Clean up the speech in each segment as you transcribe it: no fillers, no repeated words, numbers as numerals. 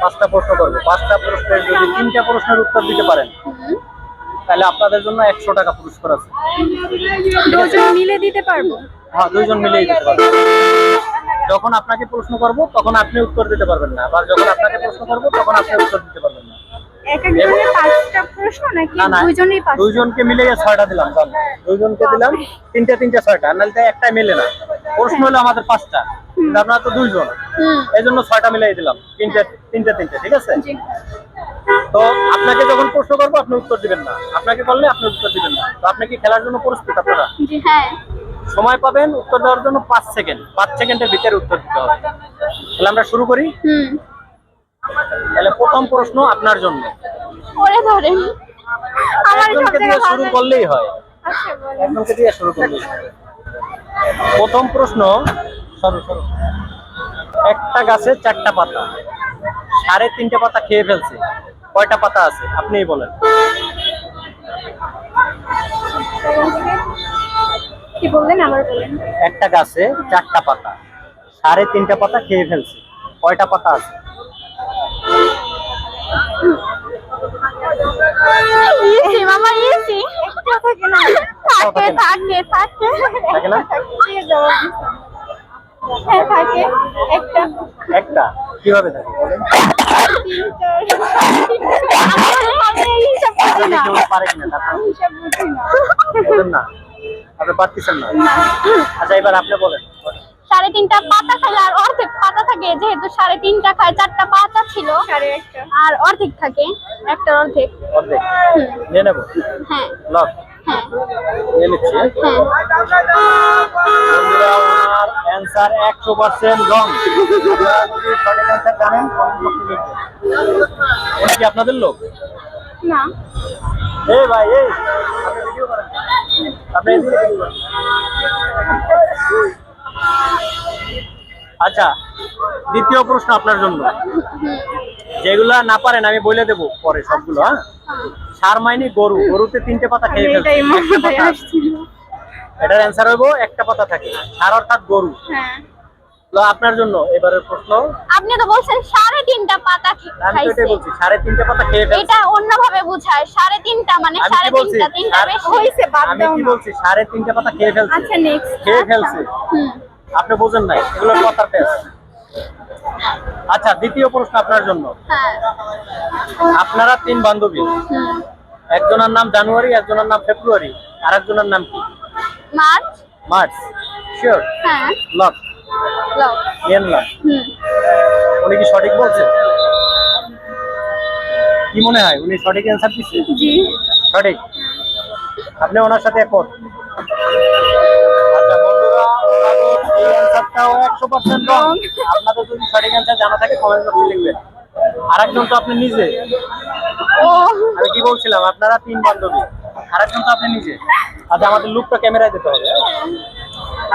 5টা প্রশ্ন করব। 5টা প্রশ্নের যদি 3টা প্রশ্নের উত্তর দিতে পারেন তাহলে আপনাদের জন্য 100 টাকা পুরস্কার আছে। দুজন মিলে দিতে পারবো? হ্যাঁ, দুইজন মিলেই দিতে পারবেন। যখন আপনাকে প্রশ্ন করব তখন আপনি উত্তর দিতে পারবেন না, আবার যখন আপনাকে প্রশ্ন করব তখন আপনি উত্তর দিতে পারবেন না। এক একজনের 5টা প্রশ্ন নাকি না, দুইজনেই 5টা? দুইজনকে মিলে 6টা দিলাম। দুইজনকে দিলাম তিনটা 6টা, নাহলে একটাই মিলে না। প্রশ্ন হলো আমাদের 5টা, কিন্তু আপনারা তো দুইজন, এই জন্য 6টা মিলাই দিলাম। তিনটা, ঠিক আছে? তো আপনাকে যখন প্রশ্ন করবো আপনি উত্তর দিবেন না, আপনাকে বললে আপনি উত্তর দিবেন না। তো আপনি কি খেলার জন্য প্রস্তুত? আপনারা জি হ্যাঁ। সময় পাবেন উত্তর দেওয়ার জন্য 5 সেকেন্ড। 5 সেকেন্ডের ভিতরে উত্তর দিতে হবে। তাহলে আমরা শুরু করি। তাহলে প্রথম প্রশ্ন আপনার জন্য। ওরে ধরেন, আমার সব একজনকে থেকে দিয়ে ভালো শুরু করলেই হয়। আচ্ছা বলেন। একজনকে দিয়ে শুরু করলেই হয়। প্রথম প্রশ্ন, সরো। একটা গাছে 4টা পাতা, 3.5টা পাতা খেয়ে ফেলছে, কয়টা পাতা আছে আপনিই বলেন। কি বললেন আবার বলেন? একটা গাছে 4টা পাতা, 3.5টা পাতা খেয়ে ফেলছে, কয়টা পাতা আছে? ইজি মামা, ইজি। একটা থাকে না? থাকে। থাকে না? ঠিক জবাব দিছেন। হ্যাঁ থাকে একটা। একটা কিভাবে থাকে বলেন? আমি হিসাব বুঝি না। কেউ পারে কিনা তারপর হিসাব বুঝি না। বলেন না, আপনি পারতেছেন না। আচ্ছা, এবার আপনি বলেন। 3.5টা পাতা খাইলে আর অর্ধেক পাতা থাকে, যেহেতু 3.5টা খায় 4টা পাতা ছিল আর অর্ধেক থাকে, একটা অর্ধেক। অর্ধেক নিয়ে নেবো? হ্যাঁ লক হ্যাঁ নিয়ে নিচ্ছি। বন্ধুরা, ওনার অ্যান্সার 100% রং। আপনারা যদি সঠিক অ্যান্সার জানেন কমেন্ট বক্সে লিখবেন। উনি কি আপনাদের লোক? না। এই ভাই, এই আপনি ভিডিও করেন, আপনি এদিকে ভিডিও করেন। আচ্ছা, দ্বিতীয় প্রশ্ন আপনার জন্য। যেগুলা না পারেন আমি বলে দেবো পরে সবগুলো। হ্যাঁ, সার মাইনি গরু, গরুতে 3টে পাতা খেয়ে ফেলছে, এটার অ্যান্সার হইব একটা পাতা থাকে। সার অর্থাৎ গরু। হ্যাঁ। তো আপনার জন্য এবারের প্রশ্ন। আপনি তো বলছেন 3.5টা পাতা আমি তো এটাই বলছি, 3.5টে পাতা খেয়ে ফেলছে। এটা অন্যভাবে বোঝায়। 3.5টা মানে 3.5টা, 3টা বেশি হইছে, বাদ আমি দাও কি না। বলছি? 3.5টে পাতা খেয়ে ফেলছে। আচ্ছা নেক্সট। খেয়ে ফেলছে। আপনি বোঝেন নাই, এগুলো কথার পেশ। আচ্ছা, দ্বিতীয় প্রশ্ন আপনার জন্য। হ্যাঁ। আপনারা 3 বান্ধবী, একজনের নাম জানুয়ারি, একজনের নাম ফেব্রুয়ারি, আর একজনের নাম কি? মার্চ। শিওর? হ্যাঁ। লক নিয়ে নিলাম। উনি কি সঠিক বলছে? কি মনে হয় উনি সঠিক অ্যান্সার দিচ্ছে? জি সঠিক। আপনি ওনার সাথে একমত? আচ্ছা বন্ধুরা, ওনাদের এই অ্যান্সারটাও 100% রং। আপনাদের যদি সঠিক অ্যান্সার জানা থাকে কমেন্ট বক্সে লিখবেন। আরেকজন তো আপনি নিজে। আমি কি বলছিলাম, আপনারা 3 বান্ধবী, আরেকজন তো আপনি নিজে। আচ্ছা, আমাদের লুকটা ক্যামেরায় দিতে হবে।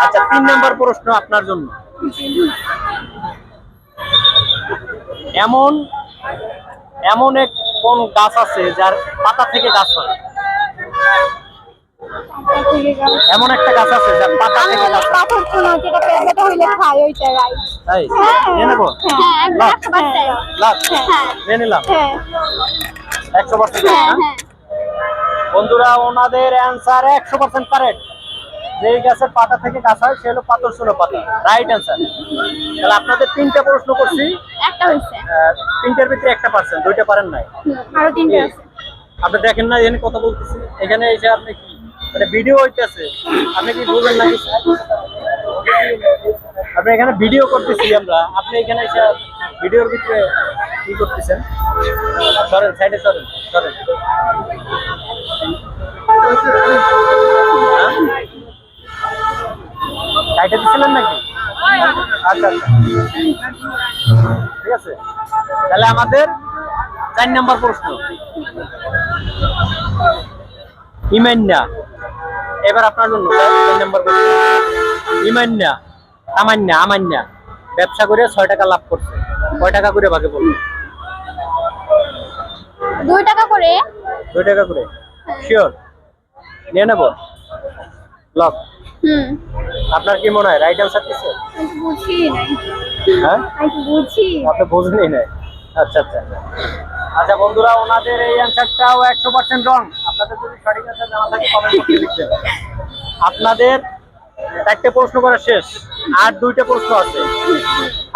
আচ্ছা, 3 নম্বর প্রশ্ন আপনার জন্য। এমন এক কোন গাছ আছে যার পাতা থেকে গাছ হয়? এমন একটা গাছ আছে যার পাতা থেকে গাছ হয়। তাই নিয়ে নেবো? লাভ নিয়ে নিলাম। 100% না? বন্ধুরা, ওনাদের অ্যান্সার 100% কারেক্ট। যেই গাছের পাতা থেকে গাছ হয় সে হলো পাথরচুনো পাতা। Right answer. তাহলে আপনাদের 3টা প্রশ্ন করছি, একটা হইছে, 3টার ভিতরে একটা পারছেন, 2টা পারেন নাই। আরো 3টা আছে। আপনি দেখেন না এখানে কথা বলতেছি, এখানে এসে আপনি কি মানে ভিডিও হইতেছে, আপনি কি বুঝেন না কিছু? আপনি এখানে ভিডিও করতেছি আমরা, আপনি এখানে এসে ভিডিওর ভিতরে কি করতেছেন? সরেন, সাইডে সরেন। সাইডে দিছিলেন নাকি? আচ্ছা, ঠিক আছে। তাহলে আমাদের 4 নম্বর প্রশ্ন। ইমান্না, এবার আপনার জন্য 4 নম্বর প্রশ্ন। ইমান্না, আমান্না ব্যবসা করে 6 টাকা লাভ করছে, কয় টাকা করে ভাগে পড়লো? 2 টাকা করে। 2 টাকা করে। শিওর? নিয়ে নেব? লক। আপনার কি মনে হয় রাইট অ্যান্সার দিচ্ছে? বুঝি নাই। হ্যাঁ, বুঝি। আপনি বোঝেনই নাই। আচ্ছা আচ্ছা আচ্ছা। আচ্ছা বন্ধুরা, ওনাদের এই অ্যান্সারটাও 100% রং। আপনাদের যদি সঠিক অ্যান্সার জানা থাকে কমেন্ট বক্সে লিখবেন। আপনাদের চারটে প্রশ্ন করা শেষ, আর দুইটা প্রশ্ন আছে।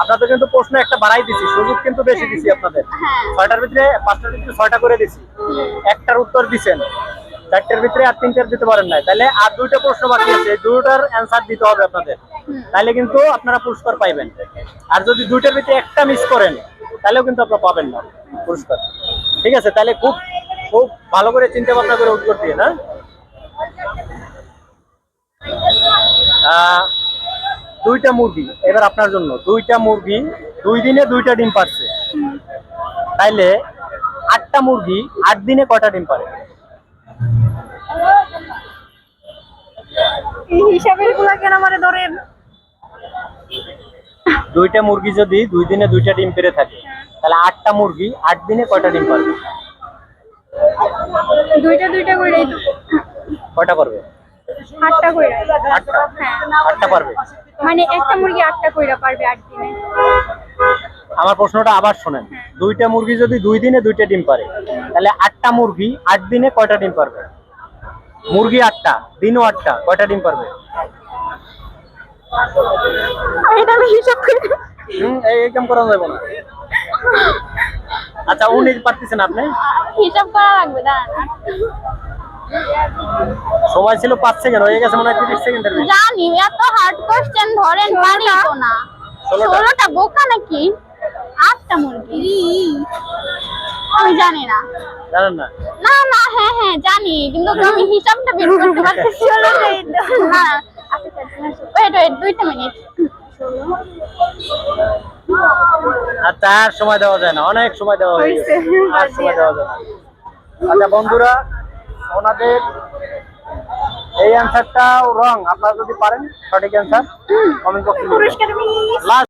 আপনাদের কিন্তু প্রশ্ন একটা বাড়াই দিছি, সুযোগ কিন্তু বেশি দিছি আপনাদের। ছয়টার ভিতরে পাঁচটার ভিতরে ছয়টা করে দিছি, একটার উত্তর দিছেন, চারটের ভিতরে আর তিনটার দিতে পারেন নাই, তাহলে আর দুইটা প্রশ্ন বাকি আছে, এই দুটোর অ্যান্সার দিতে হবে আপনাদের, তাহলে কিন্তু আপনারা পুরস্কার পাইবেন। আর যদি দুইটার ভিতরে একটা মিস করেন তাহলেও কিন্তু আপনারা পাবেন না পুরস্কার। ঠিক আছে, তাহলে খুব খুব ভালো করে চিন্তা ভাবনা করে উত্তর দিয়ে না। দুইটা মুরগি, এবার আপনার জন্য, দুইটা মুরগি 2 দিনে 2টা ডিম পারছে, তাইলে 8টা মুরগি 8 দিনে কয়টা ডিম পারে? এই হিসাবের গুলা কেন মানে ধরেন দুইটা মুরগি যদি 2 দিনে 2টা ডিম পেরে থাকে, তাহলে 8টা মুরগি 8 দিনে কয়টা ডিম পারবে? দুইটা কইরাই তো কয়টা পারবে? 8টা কইরা। 8টা, হ্যাঁ 8টা পারবে। মানে একটা মুরগি 8টা কইরা পারবে 8 দিনে। আমার প্রশ্নটা আবার শোনেন, দুইটা মুরগি যদি 2 দিনে 2টা ডিম পারে, তাহলে 8টা মুরগি 8 দিনে কয়টা ডিম পারবে? মুরগি 8টা, দিনও 8টা, কয়টা ডিম পারবে? এটা আমি হিসাব করি। এই কাম করা যাবে না। আচ্ছা, উনি পারতেছেন, আপনি হিসাব করা লাগবে, দাঁড়ান। সময় ছিল 5 সেকেন্ড, হয়ে গেছে মনে হয় 30 সেকেন্ডের বেশি। জানি এত হার্ড কোশ্চেন ধরেন পারি তো না। 16টা। 16টা বোকা নাকি? 8টা মুরগি আমি জানি না। জানেন না? না না, হ্যাঁ হ্যাঁ জানি, কিন্তু আমি হিসাবটা বের করতে পারতেছি না। ওয়েট 2টা মিনিট। আচ্ছা, আর সময় দেওয়া যায় না, অনেক সময় দেওয়া হয়ে গেছে, আর সময় দেওয়া যায় না। আচ্ছা বন্ধুরা, ওনাদের এই অ্যান্সারটাও রং। আপনারা যদি পারেন সঠিক অ্যান্সার কমেন্ট বক্সে লিখবেন। পুরস্কার মিস। লাস্ট